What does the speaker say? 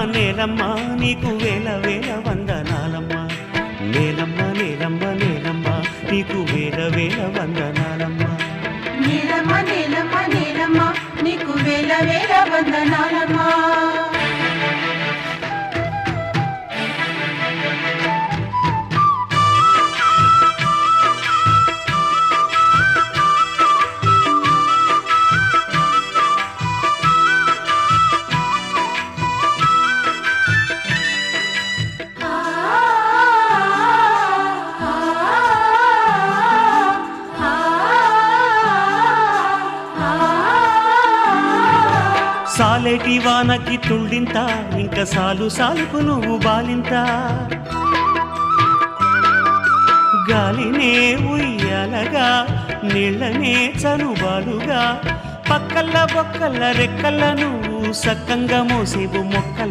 నేలమ్మ నీకు వేల వేల వందనాలమ్మ నేలమ్మ నేలమ్మ నేలమ్మ నీకు వేల వేల వందనాలమ్మ నేలమ్మ నేలమ్మ నేలమ్మ నీకు వేల వేల వందనాలమ్మా సాలేటి వానకి తుళ్ళింత ఇంకా సాలు సాలుకు నువ్వు బాలింత గాలినే ఉయ్యాలగా నీళ్ళనే చనుబాలుగా పక్కల్ల బొక్కల్ల రెక్కల్ల నువ్వు సక్కంగా మోసేవు మొక్కల్ల